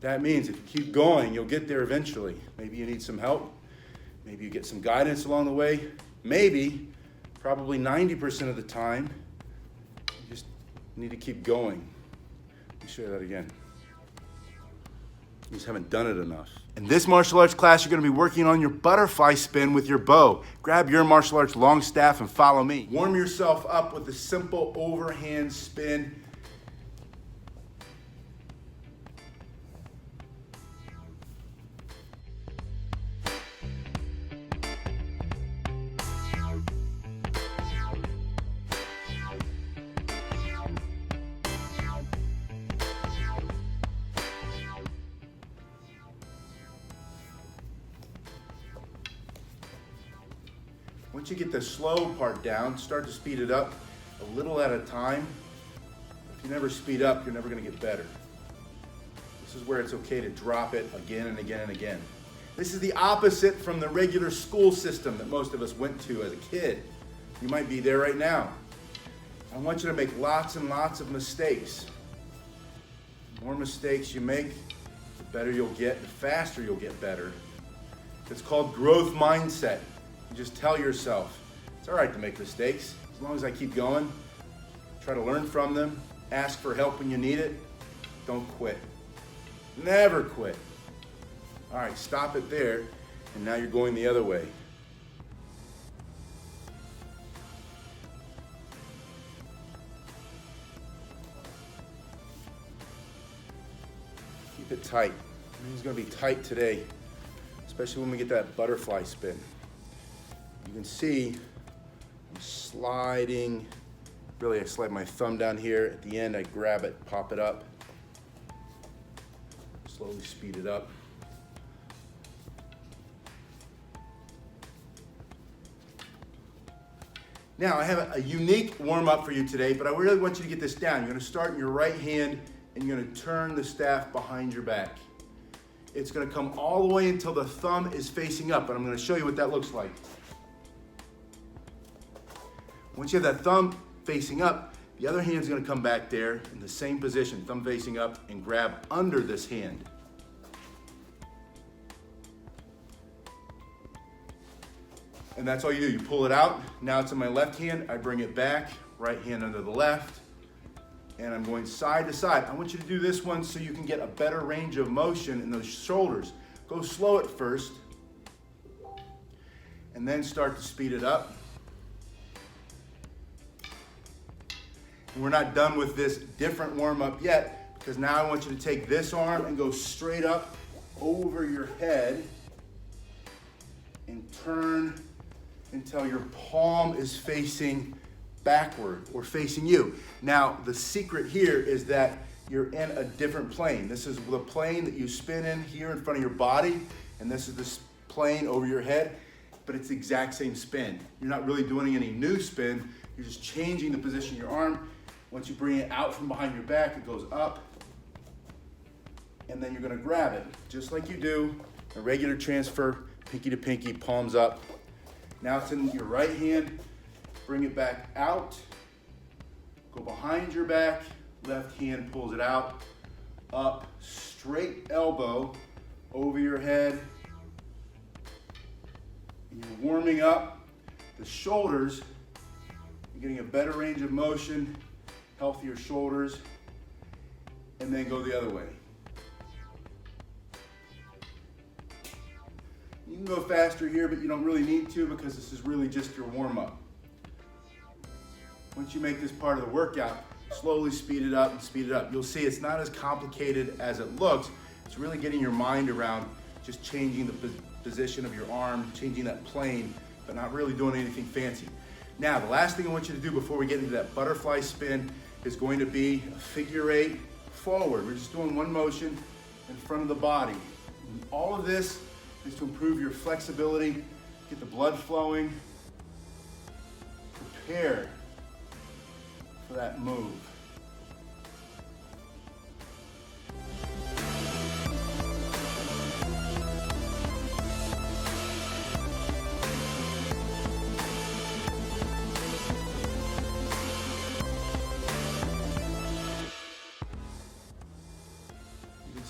That means if you keep going, you'll get there eventually. Maybe you need some help. Maybe you get some guidance along the way. Maybe, probably 90% of the time, you just need to keep going. Let me show you that again. You just haven't done it enough. In this martial arts class, you're going to be working on your butterfly spin with your bow. Grab your martial arts long staff and follow me. Warm yourself up with a simple overhand spin. Once you get the slow part down, start to speed it up a little at a time. If you never speed up, you're never going to get better. This is where it's okay to drop it again and again and again. This is the opposite from the regular school system that most of us went to as a kid. You might be there right now. I want you to make lots and lots of mistakes. The more mistakes you make, the better you'll get, the faster you'll get better. It's called growth mindset. You just tell yourself, it's all right to make mistakes. As long as I keep going, try to learn from them, ask for help when you need it, don't quit. Never quit. All right, stop it there, and now you're going the other way. Keep it tight. Everything's gonna be tight today, especially when we get that butterfly spin. You can see I'm sliding. Really, I slide my thumb down here. At the end, I grab it, pop it up. Slowly speed it up. Now, I have a unique warm-up for you today, but I really want you to get this down. You're gonna start in your right hand, and you're gonna turn the staff behind your back. It's gonna come all the way until the thumb is facing up, and I'm gonna show you what that looks like. Once you have that thumb facing up, the other hand's gonna come back there in the same position, thumb facing up, and grab under this hand. And that's all you do. You pull it out. Now it's in my left hand. I bring it back, right hand under the left, and I'm going side to side. I want you to do this one so you can get a better range of motion in those shoulders. Go slow at first, and then start to speed it up. And we're not done with this different warm-up yet, because now I want you to take this arm and go straight up over your head and turn until your palm is facing backward or facing you. Now, the secret here is that you're in a different plane. This is the plane that you spin in here in front of your body, and this is the plane over your head, but it's the exact same spin. You're not really doing any new spin. You're just changing the position of your arm. Once you bring it out from behind your back, it goes up, and then you're gonna grab it, just like you do a regular transfer, pinky to pinky, palms up. Now it's in your right hand, bring it back out, go behind your back, left hand pulls it out, up, straight elbow over your head. And you're warming up the shoulders, you're getting a better range of motion, healthier shoulders, and then go the other way. You can go faster here, but you don't really need to because this is really just your warm-up. Once you make this part of the workout, slowly speed it up and speed it up. You'll see it's not as complicated as it looks. It's really getting your mind around just changing the position of your arm, changing that plane, but not really doing anything fancy. Now, the last thing I want you to do before we get into that butterfly spin is going to be a figure eight forward. We're just doing one motion in front of the body. And all of this is to improve your flexibility, get the blood flowing, prepare for that move.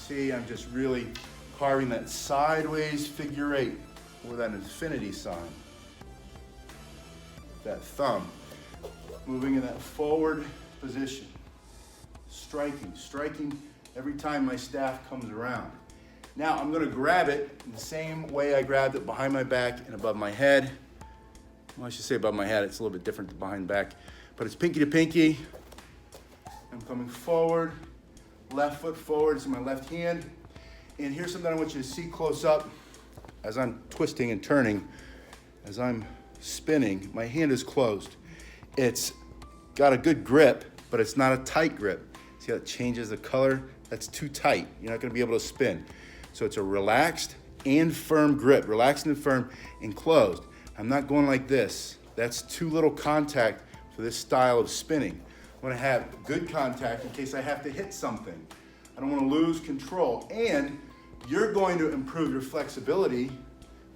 see, I'm just really carving that sideways figure 8 or that infinity sign. That thumb, moving in that forward position. Striking every time my staff comes around. Now I'm gonna grab it in the same way I grabbed it behind my back and above my head. Well, I should say above my head, it's a little bit different than behind back, but it's pinky to pinky. I'm coming forward, left foot forward, it's in my left hand. And here's something I want you to see close up as I'm twisting and turning, as I'm spinning, my hand is closed. It's got a good grip, but it's not a tight grip. See how it changes the color? That's too tight. You're not gonna be able to spin. So it's a relaxed and firm grip, relaxed and firm and closed. I'm not going like this. That's too little contact for this style of spinning. I wanna have good contact in case I have to hit something. I don't wanna lose control. And you're going to improve your flexibility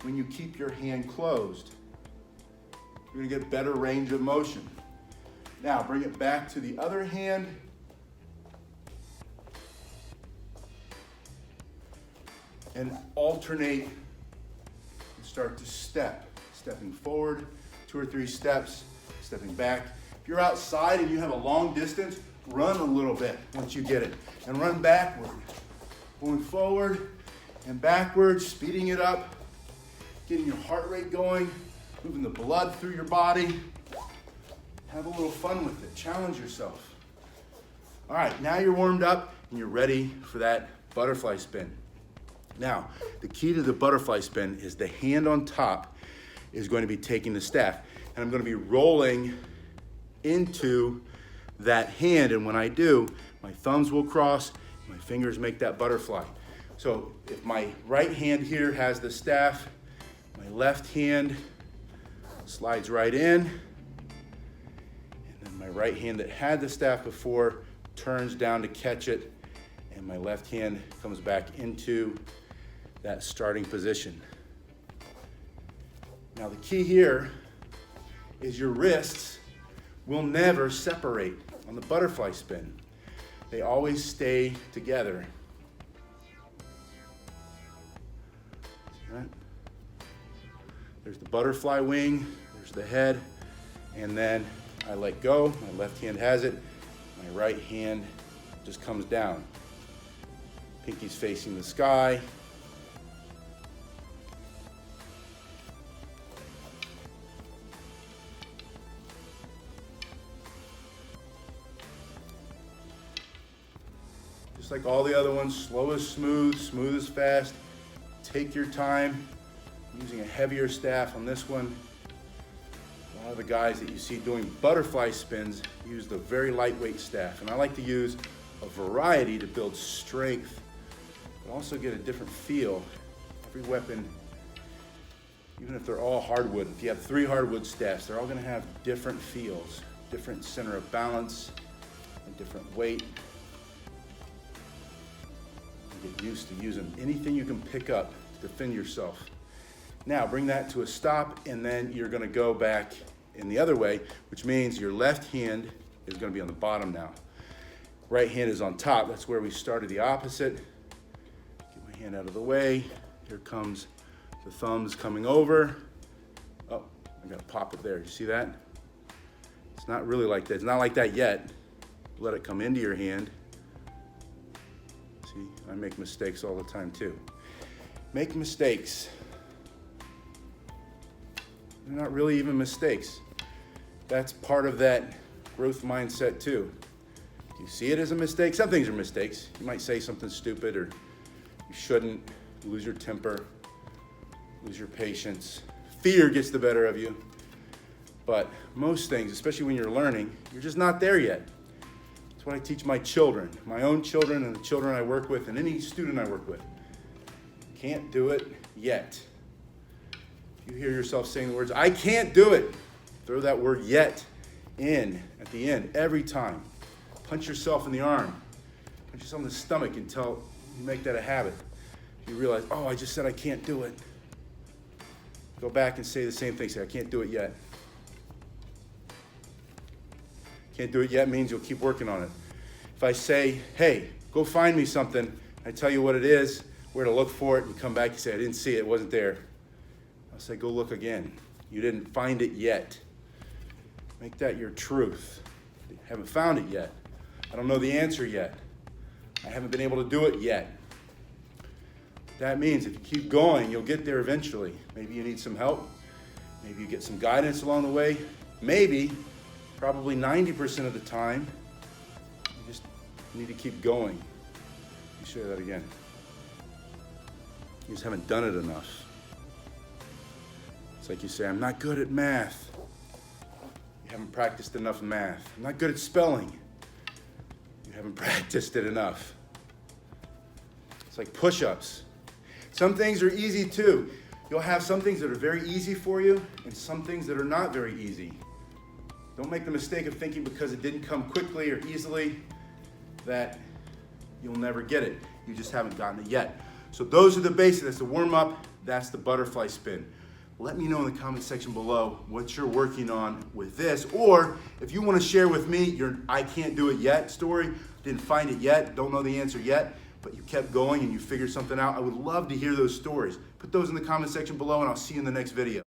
when you keep your hand closed. You're gonna get better range of motion. Now bring it back to the other hand. And alternate and start to step. Stepping forward, 2 or 3 steps, stepping back. If you're outside and you have a long distance, run a little bit once you get it. And run backward. Going forward and backwards, speeding it up, getting your heart rate going, moving the blood through your body. Have a little fun with it. Challenge yourself. All right, now you're warmed up and you're ready for that butterfly spin. Now, the key to the butterfly spin is the hand on top is going to be taking the staff. And I'm going to be rolling into that hand. And when I do, my thumbs will cross, my fingers make that butterfly. So if my right hand here has the staff, my left hand slides right in. And then my right hand that had the staff before turns down to catch it. And my left hand comes back into that starting position. Now the key here is your wrists will never separate on the butterfly spin. They always stay together. See that? There's the butterfly wing, there's the head, and then I let go, my left hand has it, my right hand just comes down. Pinky's facing the sky. Just like all the other ones, slow is smooth, smooth is fast. Take your time. I'm using a heavier staff on this one. A lot of the guys that you see doing butterfly spins use the very lightweight staff. And I like to use a variety to build strength, but also get a different feel. Every weapon, even if they're all hardwood, if you have 3 hardwood staffs, they're all gonna have different feels, different center of balance, and different weight. Get used to using anything you can pick up to defend yourself. Now bring that to a stop, and then you're gonna go back in the other way, which means your left hand is gonna be on the bottom now. Right hand is on top. That's where we started the opposite. Get my hand out of the way. Here comes the thumbs coming over. Oh, I gotta pop it there. You see that? It's not really like that. It's not like that yet. Let it come into your hand. See, I make mistakes all the time too. Make mistakes. They're not really even mistakes. That's part of that growth mindset too. You see it as a mistake. Some things are mistakes. You might say something stupid, or you shouldn't. You lose your temper, lose your patience. Fear gets the better of you. But most things, especially when you're learning, you're just not there yet. That's what I teach my children, my own children and the children I work with and any student I work with. Can't do it yet. If you hear yourself saying the words, I can't do it, throw that word yet in at the end every time. Punch yourself in the arm. Punch yourself in the stomach until you make that a habit. If you realize, oh, I just said I can't do it. Go back and say the same thing. Say, I can't do it yet. Can't do it yet means you'll keep working on it. If I say, hey, go find me something, I tell you what it is, where to look for it, and you come back, you say, I didn't see it, it wasn't there. I'll say, go look again. You didn't find it yet. Make that your truth. You haven't found it yet. I don't know the answer yet. I haven't been able to do it yet. That means if you keep going, you'll get there eventually. Maybe you need some help. Maybe you get some guidance along the way. Maybe, probably 90% of the time, you just need to keep going. Let me show you that again. You just haven't done it enough. It's like you say, I'm not good at math. You haven't practiced enough math. I'm not good at spelling. You haven't practiced it enough. It's like push-ups. Some things are easy too. You'll have some things that are very easy for you and some things that are not very easy. Don't make the mistake of thinking because it didn't come quickly or easily that you'll never get it. You just haven't gotten it yet. So those are the basics. That's the warm-up. That's the butterfly spin. Let me know in the comment section below what you're working on with this, or if you want to share with me your I can't do it yet story, didn't find it yet, don't know the answer yet, but you kept going and you figured something out. I would love to hear those stories. Put those in the comment section below and I'll see you in the next video.